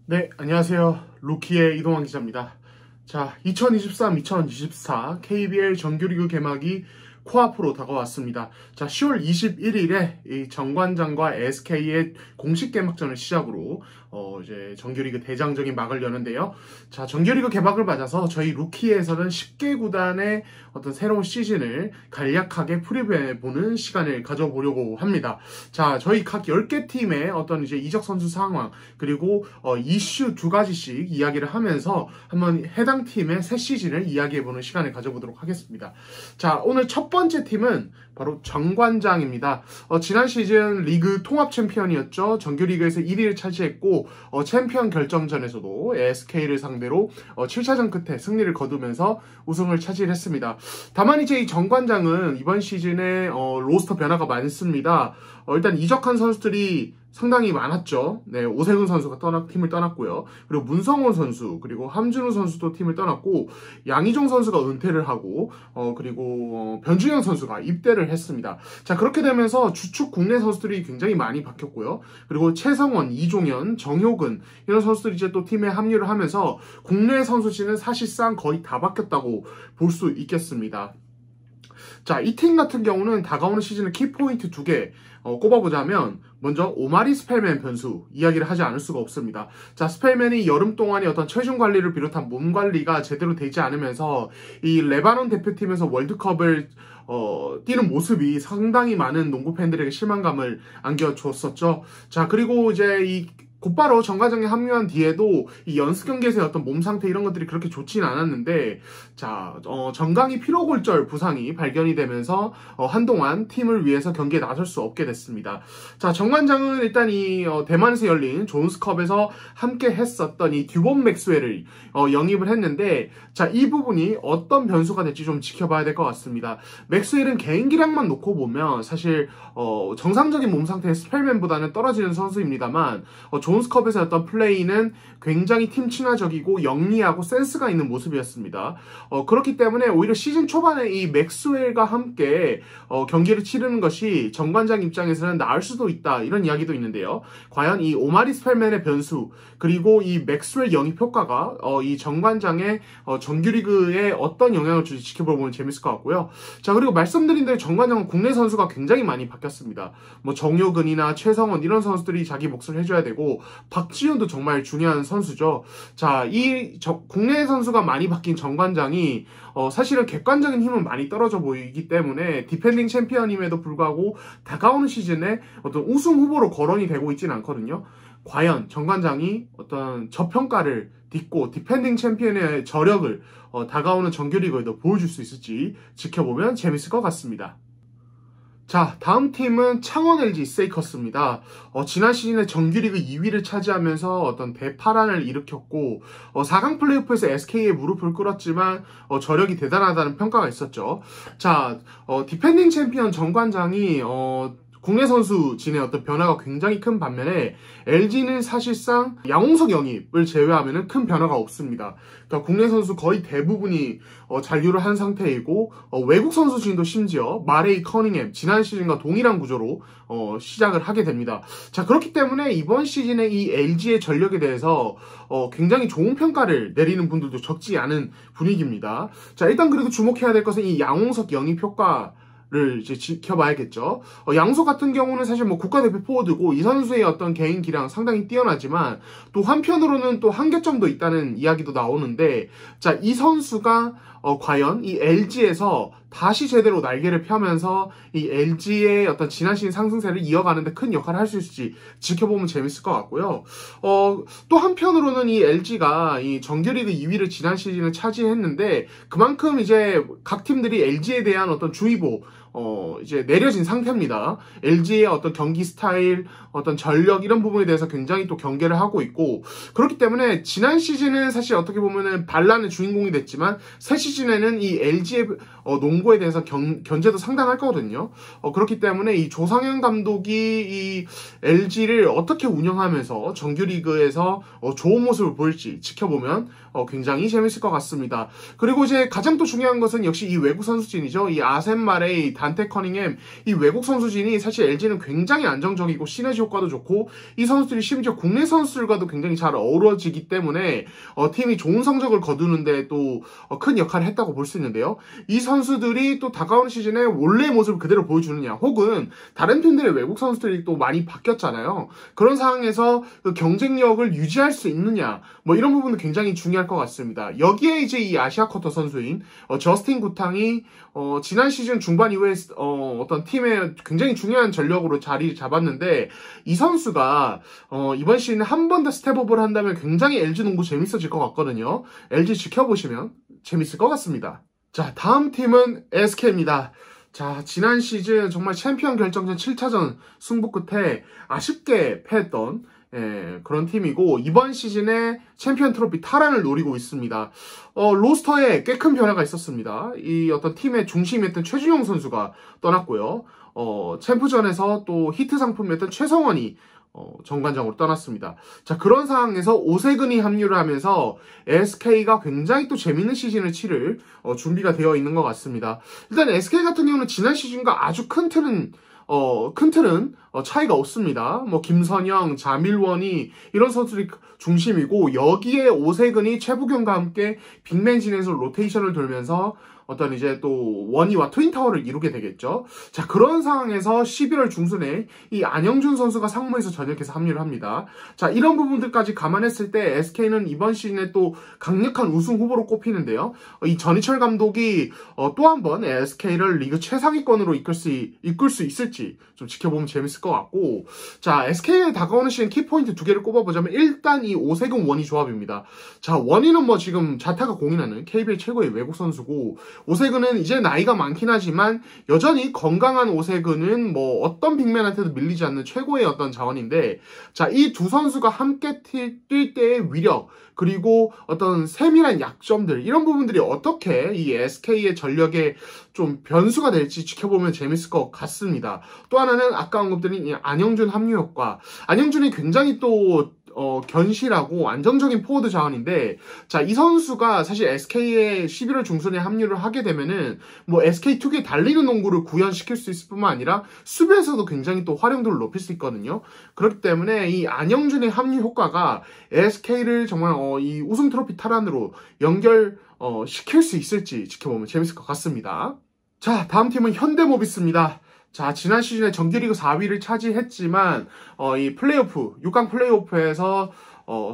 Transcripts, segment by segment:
네, 안녕하세요. 루키의 이동환 기자입니다. 자, 2023-2024 KBL 정규리그 개막이 코앞으로 다가왔습니다. 자, 10월 21일에 이 정관장과 SK의 공식 개막전을 시작으로 이제 정규리그 대장정이 막을 여는데요. 자, 정규리그 개막을 맞아서 저희 루키에서는 10개 구단의 어떤 새로운 시즌을 간략하게 프리뷰해보는 시간을 가져보려고 합니다. 자, 저희 각 10개 팀의 어떤 이제 이적 선수 상황, 그리고 이슈 두 가지씩 이야기를 하면서 한번 해당 팀의 새 시즌을 이야기해보는 시간을 가져보도록 하겠습니다. 자, 오늘 첫 번째 팀은 바로 정관장입니다. 지난 시즌 리그 통합 챔피언이었죠. 정규리그에서 1위를 차지했고 챔피언 결정전에서도 SK를 상대로 7차전 끝에 승리를 거두면서 우승을 차지했습니다. 다만 이제 이 정관장은 이번 시즌에 로스터 변화가 많습니다. 일단 이적한 선수들이 상당히 많았죠. 네, 오세근 선수가 팀을 떠났고요. 그리고 문성원 선수, 그리고 함준우 선수도 팀을 떠났고, 양희종 선수가 은퇴를 하고, 그리고 변준영 선수가 입대를 했습니다. 자, 그렇게 되면서 주축 국내 선수들이 굉장히 많이 바뀌었고요. 그리고 최성원, 이종현, 정효근 이런 선수들이 이제 또 팀에 합류를 하면서 국내 선수진은 사실상 거의 다 바뀌었다고 볼 수 있겠습니다. 자, 이 팀 같은 경우는 다가오는 시즌의 키포인트 2개 꼽아보자면 먼저 오마리 스펠맨 변수 이야기를 하지 않을 수가 없습니다. 자, 스펠맨이 여름 동안의 어떤 체중 관리를 비롯한 몸 관리가 제대로 되지 않으면서 이 레바논 대표팀에서 월드컵을 뛰는 모습이 상당히 많은 농구 팬들에게 실망감을 안겨줬었죠. 자, 그리고 이제 곧바로 정관장에 합류한 뒤에도 이 연습 경기에서의 어떤 몸 상태 이런 것들이 그렇게 좋지는 않았는데, 자, 정강이 피로골절 부상이 발견이 되면서 한동안 팀을 위해서 경기에 나설 수 없게 됐습니다. 자, 정관장은 일단 대만에서 열린 존스컵에서 함께 했었던 이 듀본 맥스웰을 영입을 했는데, 자, 이 부분이 어떤 변수가 될지 좀 지켜봐야 될 것 같습니다. 맥스웰은 개인기량만 놓고 보면 사실 정상적인 몸 상태의 스펠맨보다는 떨어지는 선수입니다만 존스컵에서 어떤 플레이는 굉장히 팀 친화적이고 영리하고 센스가 있는 모습이었습니다. 그렇기 때문에 오히려 시즌 초반에 이 맥스웰과 함께 경기를 치르는 것이 정관장 입장에서는 나을 수도 있다, 이런 이야기도 있는데요. 과연 이 오마리 스펠맨의 변수 그리고 이 맥스웰 영입 효과가 이 정관장의 정규리그에 어떤 영향을 줄지 지켜보면 재밌을 것 같고요. 자, 그리고 말씀드린 대로 정관장은 국내 선수가 굉장히 많이 바뀌었습니다. 뭐 정효근이나 최성원 이런 선수들이 자기 몫을 해줘야 되고, 박지훈도 정말 중요한 선수죠. 자, 국내 선수가 많이 바뀐 정관장이 사실은 객관적인 힘은 많이 떨어져 보이기 때문에 디펜딩 챔피언임에도 불구하고 다가오는 시즌에 어떤 우승 후보로 거론이 되고 있지는 않거든요. 과연 정관장이 어떤 저평가를 딛고 디펜딩 챔피언의 저력을 다가오는 정규리그에도 보여줄 수 있을지 지켜보면 재밌을 것 같습니다. 자, 다음 팀은 창원 LG 세이커스입니다. 지난 시즌에 정규리그 2위를 차지하면서 어떤 대파란을 일으켰고 4강 플레이오프에서 SK의 무릎을 꿇었지만 저력이 대단하다는 평가가 있었죠. 자, 디펜딩 챔피언 정관장이 국내 선수 진의 어떤 변화가 굉장히 큰 반면에 LG는 사실상 양홍석 영입을 제외하면 큰 변화가 없습니다. 그러니까 국내 선수 거의 대부분이 잔류를 한 상태이고 외국 선수 진도 심지어 마레이 커닝햄 지난 시즌과 동일한 구조로 시작을 하게 됩니다. 자, 그렇기 때문에 이번 시즌에 이 LG의 전력에 대해서 굉장히 좋은 평가를 내리는 분들도 적지 않은 분위기입니다. 자, 일단 그래도 주목해야 될 것은 이 양홍석 영입 효과 를 이제 지켜봐야겠죠. 양소 같은 경우는 사실 뭐 국가대표 포워드고 이 선수의 어떤 개인 기량 상당히 뛰어나지만 또 한편으로는 또 한계점도 있다는 이야기도 나오는데, 자, 이 선수가 과연 이 LG에서 다시 제대로 날개를 펴면서 이 LG의 어떤 지난 시즌 상승세를 이어가는데 큰 역할을 할 수 있을지 지켜보면 재밌을 것 같고요. 또 한편으로는 이 LG가 이 정규리그 2위를 지난 시즌에 차지했는데 그만큼 이제 각 팀들이 LG에 대한 어떤 주의보 이제 내려진 상태입니다. LG의 어떤 경기 스타일, 어떤 전력 이런 부분에 대해서 굉장히 또 경계를 하고 있고, 그렇기 때문에 지난 시즌은 사실 어떻게 보면은 반란의 주인공이 됐지만 새 시즌에는 이 LG의 농구에 대해서 견제도 상당할 거거든요. 그렇기 때문에 이 조상현 감독이 이 LG를 어떻게 운영하면서 정규리그에서 좋은 모습을 보일지 지켜보면 굉장히 재밌을 것 같습니다. 그리고 이제 가장 또 중요한 것은 역시 이 외국 선수진이죠. 이 아셈 마레이 단테 커닝햄, 이 외국 선수진이 사실 LG는 굉장히 안정적이고 시너지 효과도 좋고 이 선수들이 심지어 국내 선수들과도 굉장히 잘 어우러지기 때문에 팀이 좋은 성적을 거두는데 또 큰 역할을 했다고 볼 수 있는데요. 이 선수들이 또 다가오는 시즌에 원래의 모습을 그대로 보여주느냐, 혹은 다른 팀들의 외국 선수들이 또 많이 바뀌었잖아요. 그런 상황에서 그 경쟁력을 유지할 수 있느냐, 뭐 이런 부분도 굉장히 중요할 것 같습니다. 여기에 이제 이 아시아 쿼터 선수인 저스틴 구탕이 지난 시즌 중반 이후에 어떤 팀의 굉장히 중요한 전력으로 자리 잡았는데, 이 선수가 이번 시즌에 한 번 더 스텝업을 한다면 굉장히 LG 농구 재밌어질 것 같거든요. LG 지켜보시면 재밌을 것 같습니다. 자, 다음 팀은 SK입니다. 자, 지난 시즌 정말 챔피언 결정전 7차전 승부 끝에 아쉽게 패했던 그런 팀이고, 이번 시즌에 챔피언 트로피 탈환을 노리고 있습니다. 로스터에 꽤 큰 변화가 있었습니다. 이 어떤 팀의 중심이었던 최준용 선수가 떠났고요. 챔프전에서 또 히트 상품이었던 최성원이 정관장으로 떠났습니다. 자, 그런 상황에서 오세근이 합류를 하면서 SK가 굉장히 또 재밌는 시즌을 치를 준비가 되어 있는 것 같습니다. 일단 SK 같은 경우는 지난 시즌과 아주 큰 틀은 차이가 없습니다. 뭐 김선영, 자밀원이 이런 선수들이 중심이고, 여기에 오세근이 최부경과 함께 빅맨진에서 로테이션을 돌면서 어떤 이제 또 원희와 트윈타워를 이루게 되겠죠. 자, 그런 상황에서 11월 중순에 이 안영준 선수가 상무에서 전역해서 합류를 합니다. 자, 이런 부분들까지 감안했을 때 SK는 이번 시즌에 또 강력한 우승 후보로 꼽히는데요. 이 전희철 감독이 또 한 번 SK를 리그 최상위권으로 이끌 수 있을지 좀 지켜보면 재밌을 것 같고, 자, SK에 다가오는 시즌 키포인트 두 개를 꼽아보자면 일단 이 오세근 원희 조합입니다. 자, 원희는 뭐 지금 자타가 공인하는 KBL 최고의 외국 선수고, 오세근은 이제 나이가 많긴 하지만 여전히 건강한 오세근은 뭐 어떤 빅맨한테도 밀리지 않는 최고의 어떤 자원인데, 자, 이 두 선수가 함께 뛸 때의 위력, 그리고 어떤 세밀한 약점들, 이런 부분들이 어떻게 이 SK의 전력에 좀 변수가 될지 지켜보면 재밌을 것 같습니다. 또 하나는 아까 언급드린 이 안영준 합류 효과. 안영준이 굉장히 또 견실하고 안정적인 포워드 자원인데, 자, 이 선수가 사실 SK에 11월 중순에 합류를 하게 되면은 뭐 SK 특유의 달리는 농구를 구현시킬 수 있을 뿐만 아니라 수비에서도 굉장히 또 활용도를 높일 수 있거든요. 그렇기 때문에 이 안영준의 합류 효과가 SK를 정말 이 우승 트로피 탈환으로 시킬 수 있을지 지켜보면 재밌을 것 같습니다. 자, 다음 팀은 현대모비스입니다. 자, 지난 시즌에 정규리그 4위를 차지했지만 이 플레이오프, 6강 플레이오프에서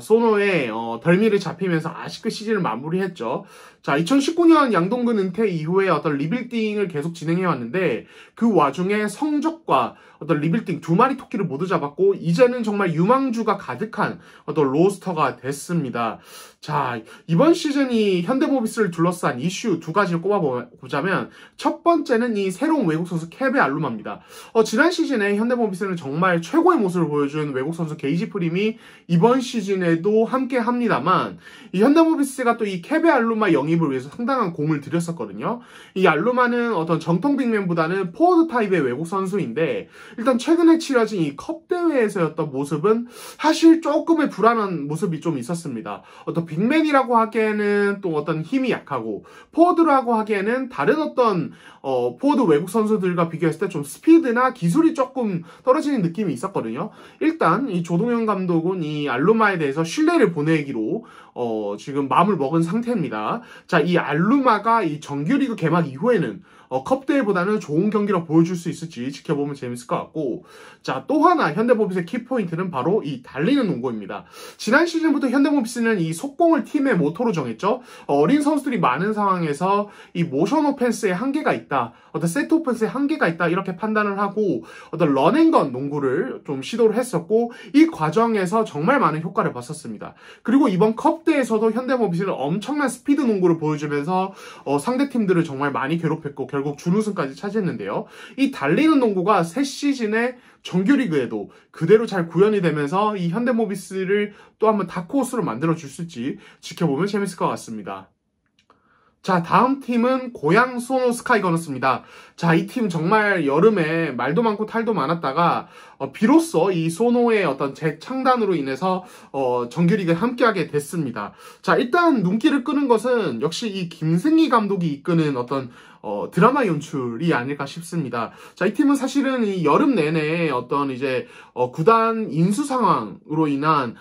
소노의 덜미를 잡히면서 아쉽게 시즌을 마무리했죠. 자, 2019년 양동근 은퇴 이후에 어떤 리빌딩을 계속 진행해왔는데, 그 와중에 성적과 어떤 리빌딩 두 마리 토끼를 모두 잡았고, 이제는 정말 유망주가 가득한 어떤 로스터가 됐습니다. 자, 이번 시즌이 현대모비스를 둘러싼 이슈 두 가지를 꼽아보자면, 첫 번째는 이 새로운 외국 선수 케베 알루마입니다. 지난 시즌에 현대모비스는 정말 최고의 모습을 보여준 외국 선수 게이지 프림이 이번 시즌에도 함께 합니다만, 이 현대모비스가 또 이 케베 알루마 영입을 위해서 상당한 공을 들였었거든요. 이 알루마는 어떤 정통 빅맨보다는 포워드 타입의 외국 선수인데, 일단 최근에 치러진 이 컵 대회에서였던 모습은 사실 조금의 불안한 모습이 좀 있었습니다. 어떤 빅맨이라고 하기에는 또 어떤 힘이 약하고, 포워드라고 하기에는 다른 어떤 포워드 외국 선수들과 비교했을 때 좀 스피드나 기술이 조금 떨어지는 느낌이 있었거든요. 일단 이 조동현 감독은 이 알루마에 대해서 신뢰를 보내기로 지금 마음을 먹은 상태입니다. 자, 이 알루마가 이 정규리그 개막 이후에는 컵대회보다는 좋은 경기를 보여줄 수 있을지 지켜보면 재밌을 것 같고, 자, 또 하나 현대모비스의 키포인트는 바로 이 달리는 농구입니다. 지난 시즌부터 현대모비스는 이 속공을 팀의 모토로 정했죠. 어린 선수들이 많은 상황에서 이 모션 오펜스에 한계가 있다, 어떤 세트 오펜스에 한계가 있다, 이렇게 판단을 하고 어떤 런앤건 농구를 좀 시도를 했었고, 이 과정에서 정말 많은 효과를 봤었습니다. 그리고 이번 컵대에서도 현대모비스는 엄청난 스피드 농구를 보여주면서 상대 팀들을 정말 많이 괴롭혔고 결국 준우승까지 차지했는데요. 이 달리는 농구가 새 시즌에 정규리그에도 그대로 잘 구현이 되면서 이 현대모비스를 또 한번 다크호스로 만들어줄 수 있을지 지켜보면 재밌을 것 같습니다. 자, 다음 팀은 고양 소노 스카이거너스입니다. 자, 이 팀 정말 여름에 말도 많고 탈도 많았다가 비로소 이 소노의 어떤 재창단으로 인해서 정규리그에 함께하게 됐습니다. 자, 일단 눈길을 끄는 것은 역시 이 김승희 감독이 이끄는 어떤 드라마 연출이 아닐까 싶습니다. 자, 이 팀은 사실은 이 여름 내내 어떤 이제 구단 인수 상황으로 인한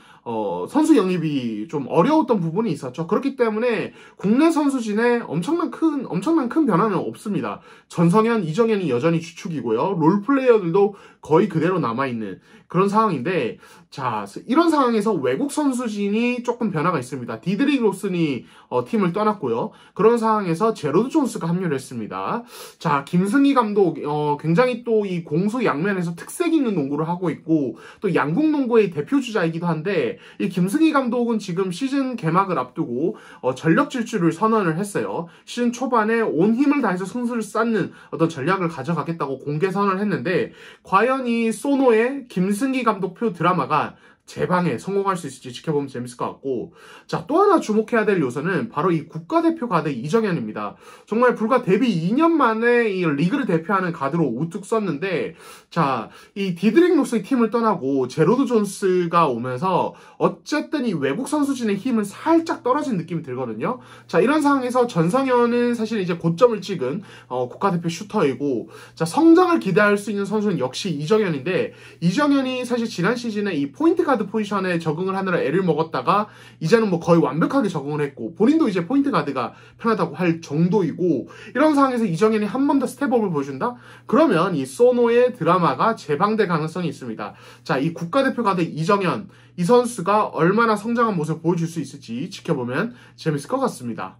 선수 영입이 좀 어려웠던 부분이 있었죠. 그렇기 때문에 국내 선수진에 엄청난 큰 변화는 없습니다. 전성현, 이정현이 여전히 주축이고요. 롤 플레이어들도 거의 그대로 남아있는 그런 상황인데, 자, 이런 상황에서 외국 선수진이 조금 변화가 있습니다. 디드릭 로슨이 팀을 떠났고요. 그런 상황에서 제로드 존스가 합류를 했습니다. 자, 김승희 감독 굉장히 또 이 공수 양면에서 특색 있는 농구를 하고 있고, 또 양궁 농구의 대표 주자이기도 한데, 이 김승희 감독은 지금 시즌 개막을 앞두고 전력 질주를 선언을 했어요. 시즌 초반에 온 힘을 다해서 승수를 쌓는 어떤 전략을 가져가겠다고 공개 선언을 했는데, 과연 이 소노의 김승희 감독표 드라마가 재방에 성공할 수 있을지 지켜보면 재밌을 것 같고, 자, 또 하나 주목해야 될 요소는 바로 이 국가대표 가드 이정현입니다. 정말 불과 데뷔 2년 만에 이 리그를 대표하는 가드로 우뚝 섰는데, 자, 이 디드릭 로스의 팀을 떠나고 제로드 존스가 오면서 어쨌든 이 외국 선수진의 힘은 살짝 떨어진 느낌이 들거든요. 자, 이런 상황에서 전성현은 사실 이제 고점을 찍은 국가대표 슈터이고, 자, 성장을 기대할 수 있는 선수는 역시 이정현인데, 이정현이 사실 지난 시즌에 이 포인트 가드 포지션에 적응을 하느라 애를 먹었다가 이제는 뭐 거의 완벽하게 적응을 했고, 본인도 이제 포인트 가드가 편하다고 할 정도이고, 이런 상황에서 이정현이 한 번 더 스텝업을 보여준다? 그러면 이 소노의 드라마가 재방될 가능성이 있습니다. 자, 이 국가대표 가드 이정현, 이 선수가 얼마나 성장한 모습을 보여줄 수 있을지 지켜보면 재밌을 것 같습니다.